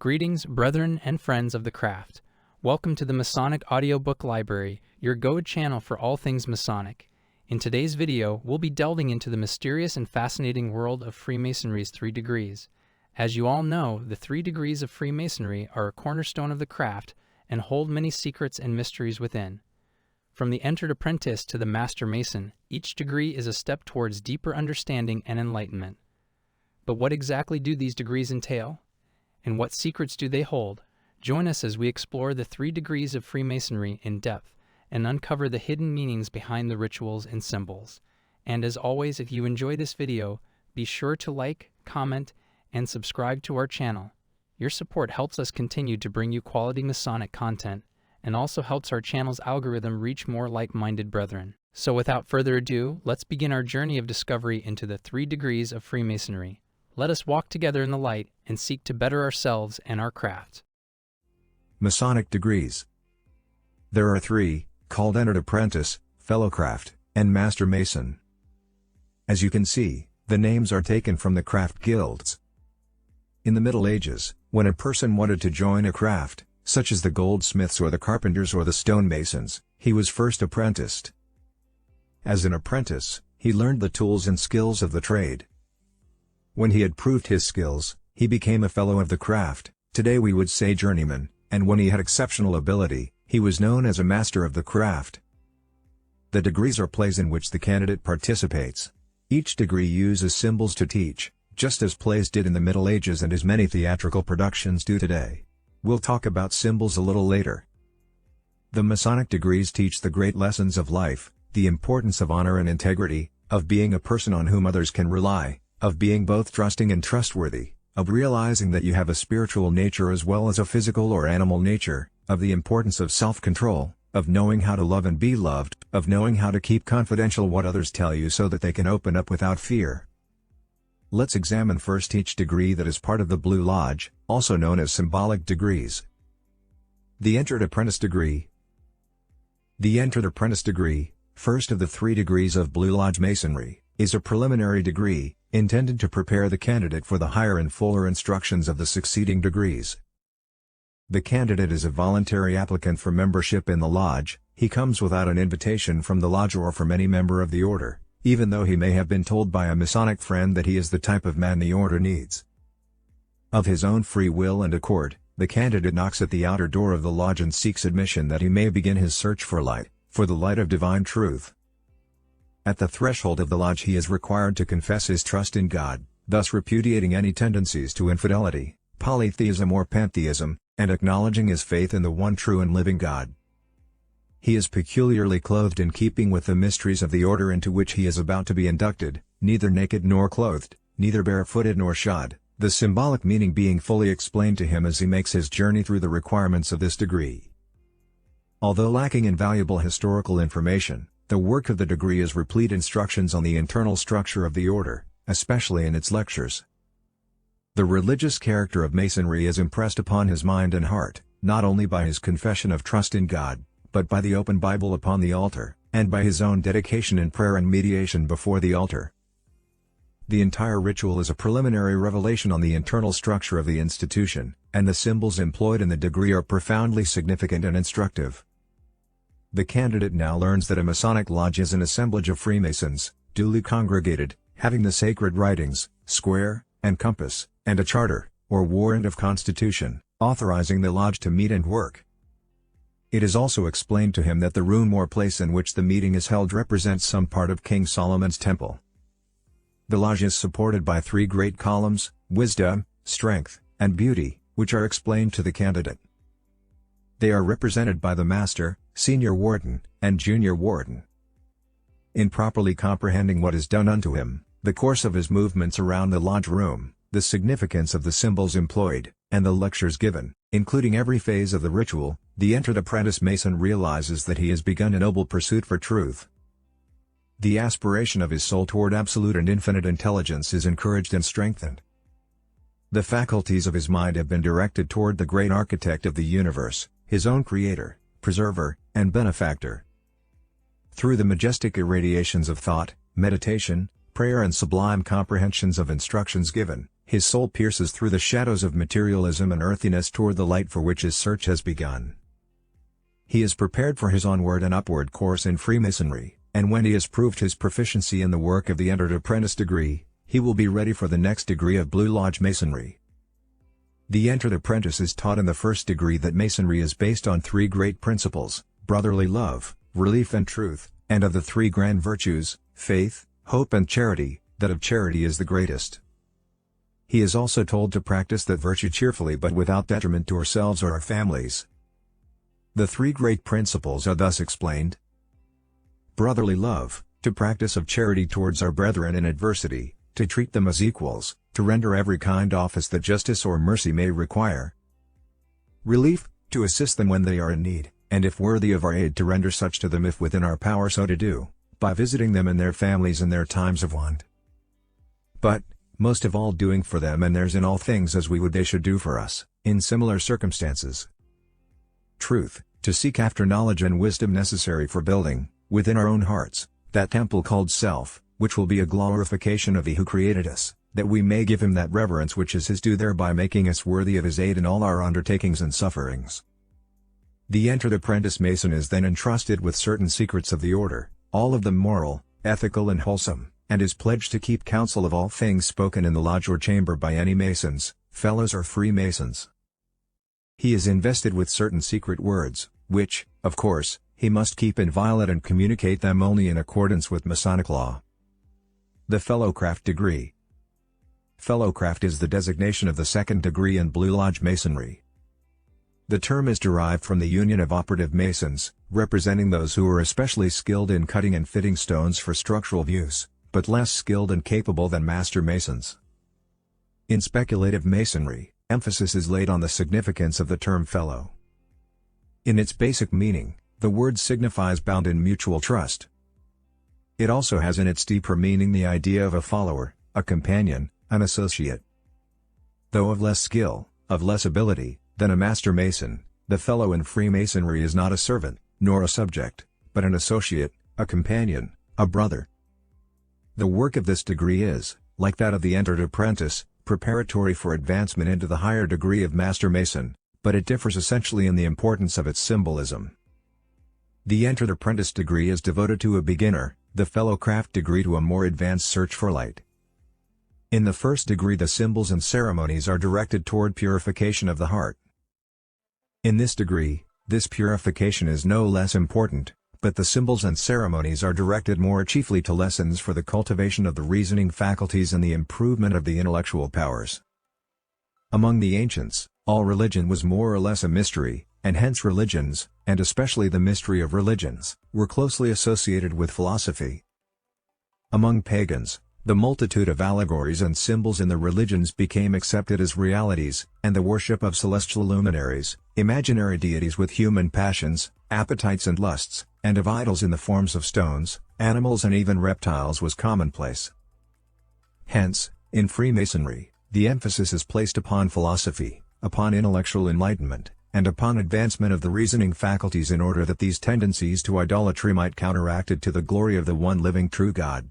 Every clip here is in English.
Greetings, brethren and friends of the craft. Welcome to the Masonic Audiobook Library, your go-to channel for all things Masonic. In today's video, we'll be delving into the mysterious and fascinating world of Freemasonry's 3 degrees. As you all know, the 3 degrees of Freemasonry are a cornerstone of the craft and hold many secrets and mysteries within. From the Entered Apprentice to the Master Mason, each degree is a step towards deeper understanding and enlightenment. But what exactly do these degrees entail? And what secrets do they hold? Join us as we explore the 3 degrees of Freemasonry in depth and uncover the hidden meanings behind the rituals and symbols. And as always, if you enjoy this video, be sure to like, comment, and subscribe to our channel. Your support helps us continue to bring you quality Masonic content and also helps our channel's algorithm reach more like-minded brethren. So without further ado, let's begin our journey of discovery into the 3 degrees of Freemasonry. Let us walk together in the light and seek to better ourselves and our craft. Masonic degrees. There are 3, called Entered Apprentice, Fellowcraft, and Master Mason. As you can see, the names are taken from the craft guilds. In the Middle Ages, when a person wanted to join a craft, such as the goldsmiths or the carpenters or the stonemasons, he was first apprenticed. As an apprentice, he learned the tools and skills of the trade. When he had proved his skills, he became a fellow of the craft, today we would say journeyman, and when he had exceptional ability, he was known as a master of the craft. The degrees are plays in which the candidate participates. Each degree uses symbols to teach, just as plays did in the Middle Ages and as many theatrical productions do today. We'll talk about symbols a little later. The Masonic degrees teach the great lessons of life, the importance of honor and integrity, of being a person on whom others can rely, of being both trusting and trustworthy, of realizing that you have a spiritual nature as well as a physical or animal nature, of the importance of self-control, of knowing how to love and be loved, of knowing how to keep confidential what others tell you so that they can open up without fear. Let's examine first each degree that is part of the Blue Lodge, also known as symbolic degrees. The Entered Apprentice degree. The Entered Apprentice degree, first of the 3 degrees of Blue Lodge Masonry, is a preliminary degree, intended to prepare the candidate for the higher and fuller instructions of the succeeding degrees. The candidate is a voluntary applicant for membership in the lodge. He comes without an invitation from the lodge or from any member of the order, even though he may have been told by a Masonic friend that he is the type of man the order needs. Of his own free will and accord, the candidate knocks at the outer door of the lodge and seeks admission that he may begin his search for light, for the light of divine truth. At the threshold of the lodge he is required to confess his trust in God, thus repudiating any tendencies to infidelity, polytheism or pantheism, and acknowledging his faith in the one true and living God. He is peculiarly clothed in keeping with the mysteries of the order into which he is about to be inducted, neither naked nor clothed, neither barefooted nor shod, the symbolic meaning being fully explained to him as he makes his journey through the requirements of this degree. Although lacking in valuable historical information, the work of the degree is replete instructions on the internal structure of the order, especially in its lectures. The religious character of Masonry is impressed upon his mind and heart, not only by his confession of trust in God, but by the open Bible upon the altar, and by his own dedication in prayer and mediation before the altar. The entire ritual is a preliminary revelation on the internal structure of the institution, and the symbols employed in the degree are profoundly significant and instructive. The candidate now learns that a Masonic lodge is an assemblage of Freemasons, duly congregated, having the sacred writings, square, and compass, and a charter, or warrant of constitution, authorizing the lodge to meet and work. It is also explained to him that the room or place in which the meeting is held represents some part of King Solomon's temple. The lodge is supported by 3 great columns, wisdom, strength, and beauty, which are explained to the candidate. They are represented by the Master, Senior Warden, and Junior Warden. In properly comprehending what is done unto him, the course of his movements around the lodge room, the significance of the symbols employed, and the lectures given, including every phase of the ritual, the Entered Apprentice Mason realizes that he has begun a noble pursuit for truth. The aspiration of his soul toward absolute and infinite intelligence is encouraged and strengthened. The faculties of his mind have been directed toward the great architect of the universe, his own creator, preserver, and benefactor. Through the majestic irradiations of thought, meditation, prayer and sublime comprehensions of instructions given, His soul pierces through the shadows of materialism and earthiness toward the light for which his search has begun. He is prepared for his onward and upward course in Freemasonry, and when he has proved his proficiency in the work of the Entered Apprentice degree, he will be ready for the next degree of Blue Lodge Masonry. The Entered Apprentice is taught in the first degree that Masonry is based on three great principles: brotherly love, relief and truth, and of the three grand virtues, faith, hope and charity, that of charity is the greatest. He is also told to practice that virtue cheerfully but without detriment to ourselves or our families. The three great principles are thus explained. Brotherly love, to practice of charity towards our brethren in adversity, to treat them as equals, to render every kind office that justice or mercy may require. Relief, to assist them when they are in need, and if worthy of our aid to render such to them if within our power so to do, by visiting them and their families in their times of want. But, most of all doing for them and theirs in all things as we would they should do for us, in similar circumstances. Truth, to seek after knowledge and wisdom necessary for building, within our own hearts, that temple called self, which will be a glorification of He who created us, that we may give Him that reverence which is His due, thereby making us worthy of His aid in all our undertakings and sufferings. The Entered Apprentice Mason is then entrusted with certain secrets of the order, all of them moral, ethical and wholesome, and is pledged to keep counsel of all things spoken in the lodge or chamber by any Masons, Fellows or Freemasons. He is invested with certain secret words, which, of course, he must keep inviolate and communicate them only in accordance with Masonic law. The Fellowcraft degree. Fellowcraft is the designation of the second degree in Blue Lodge Masonry. The term is derived from the Union of Operative Masons, representing those who are especially skilled in cutting and fitting stones for structural use, but less skilled and capable than Master Masons. In speculative Masonry, emphasis is laid on the significance of the term fellow. In its basic meaning, the word signifies bound in mutual trust. It also has in its deeper meaning the idea of a follower, a companion, an associate. Though of less skill, of less ability, than a Master Mason, the fellow in Freemasonry is not a servant, nor a subject, but an associate, a companion, a brother. The work of this degree is, like that of the Entered Apprentice, preparatory for advancement into the higher degree of Master Mason, but it differs essentially in the importance of its symbolism. The Entered Apprentice degree is devoted to a beginner, the Fellowcraft degree to a more advanced search for light. In the first degree the symbols and ceremonies are directed toward purification of the heart. In this degree, this purification is no less important, but the symbols and ceremonies are directed more chiefly to lessons for the cultivation of the reasoning faculties and the improvement of the intellectual powers. Among the ancients, all religion was more or less a mystery, and hence religions, and especially the mystery of religions, were closely associated with philosophy. Among pagans, the multitude of allegories and symbols in the religions became accepted as realities, and the worship of celestial luminaries, imaginary deities with human passions, appetites and lusts, and of idols in the forms of stones, animals and even reptiles was commonplace. Hence, in Freemasonry, the emphasis is placed upon philosophy, upon intellectual enlightenment, and upon advancement of the reasoning faculties in order that these tendencies to idolatry might counteracted to the glory of the one living true God.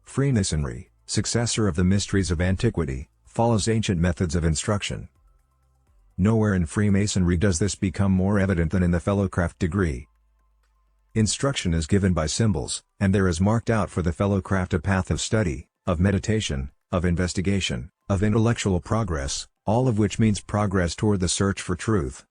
Freemasonry, successor of the mysteries of antiquity, follows ancient methods of instruction. Nowhere in Freemasonry does this become more evident than in the Fellowcraft degree. Instruction is given by symbols, and there is marked out for the Fellowcraft a path of study, of meditation, of investigation, of intellectual progress, all of which means progress toward the search for truth.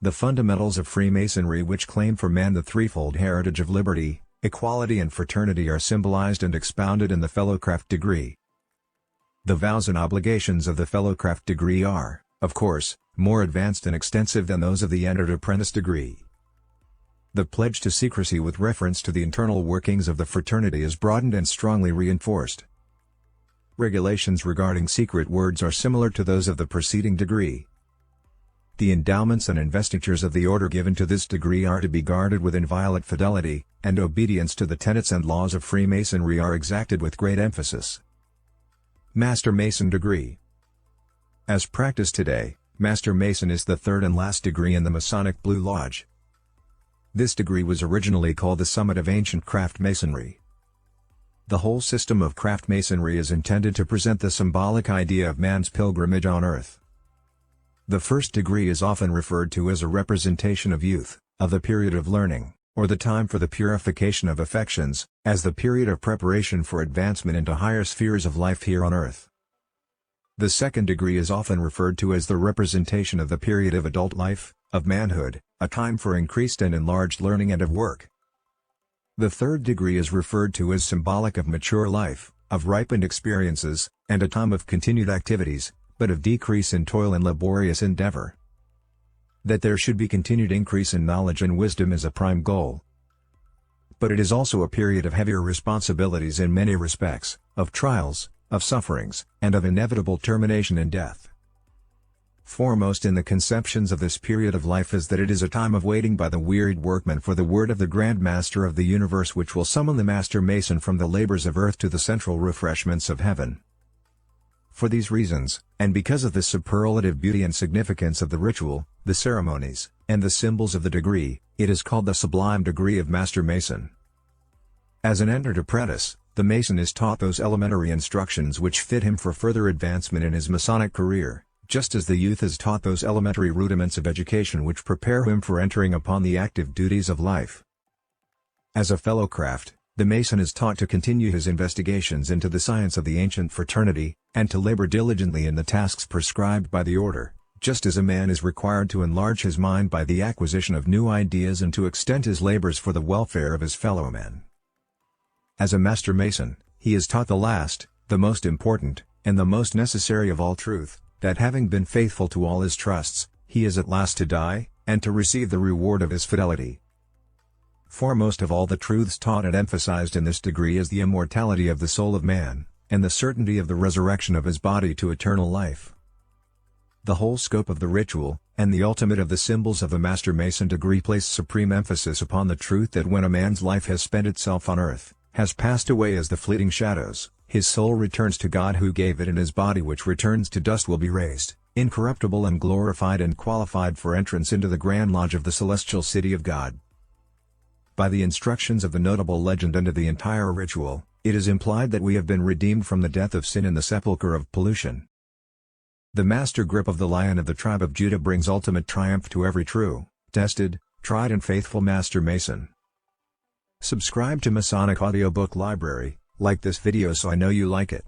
The fundamentals of Freemasonry, which claim for man the threefold heritage of liberty, equality and fraternity, are symbolized and expounded in the Fellowcraft degree. The vows and obligations of the Fellowcraft degree are, of course, more advanced and extensive than those of the Entered Apprentice degree. The pledge to secrecy with reference to the internal workings of the fraternity is broadened and strongly reinforced. Regulations regarding secret words are similar to those of the preceding degree. The endowments and investitures of the order given to this degree are to be guarded with inviolate fidelity, and obedience to the tenets and laws of Freemasonry are exacted with great emphasis. Master Mason degree. As practiced today, Master Mason is the third and last degree in the Masonic Blue Lodge. This degree was originally called the summit of ancient craft masonry. The whole system of craft masonry is intended to present the symbolic idea of man's pilgrimage on earth. The first degree is often referred to as a representation of youth, of the period of learning, or the time for the purification of affections, as the period of preparation for advancement into higher spheres of life here on earth. The second degree is often referred to as the representation of the period of adult life, of manhood, a time for increased and enlarged learning and of work. The third degree is referred to as symbolic of mature life, of ripened experiences, and a time of continued activities, but of decrease in toil and laborious endeavor. That there should be continued increase in knowledge and wisdom is a prime goal. But it is also a period of heavier responsibilities in many respects, of trials, of sufferings, and of inevitable termination in death. Foremost in the conceptions of this period of life is that it is a time of waiting by the wearied workman for the word of the Grand Master of the universe, which will summon the Master Mason from the labors of earth to the central refreshments of heaven. For these reasons, and because of the superlative beauty and significance of the ritual, the ceremonies, and the symbols of the degree, it is called the sublime degree of Master Mason. As an entered apprentice, the Mason is taught those elementary instructions which fit him for further advancement in his Masonic career, just as the youth is taught those elementary rudiments of education which prepare him for entering upon the active duties of life. As a Fellowcraft, the Mason is taught to continue his investigations into the science of the ancient fraternity, and to labor diligently in the tasks prescribed by the order, just as a man is required to enlarge his mind by the acquisition of new ideas and to extend his labors for the welfare of his fellow men. As a Master Mason, he is taught the last, the most important, and the most necessary of all truth, that having been faithful to all his trusts, he is at last to die, and to receive the reward of his fidelity. Foremost of all the truths taught and emphasized in this degree is the immortality of the soul of man, and the certainty of the resurrection of his body to eternal life. The whole scope of the ritual, and the ultimate of the symbols of the Master Mason degree place supreme emphasis upon the truth that when a man's life has spent itself on earth, has passed away as the fleeting shadows, his soul returns to God who gave it, and his body which returns to dust will be raised, incorruptible and glorified and qualified for entrance into the grand lodge of the celestial city of God. By the instructions of the notable legend and of the entire ritual, it is implied that we have been redeemed from the death of sin and the sepulchre of pollution. The master grip of the Lion of the tribe of Judah brings ultimate triumph to every true, tested, tried and faithful Master Mason. Subscribe to Masonic Audiobook Library, like this video so I know you like it.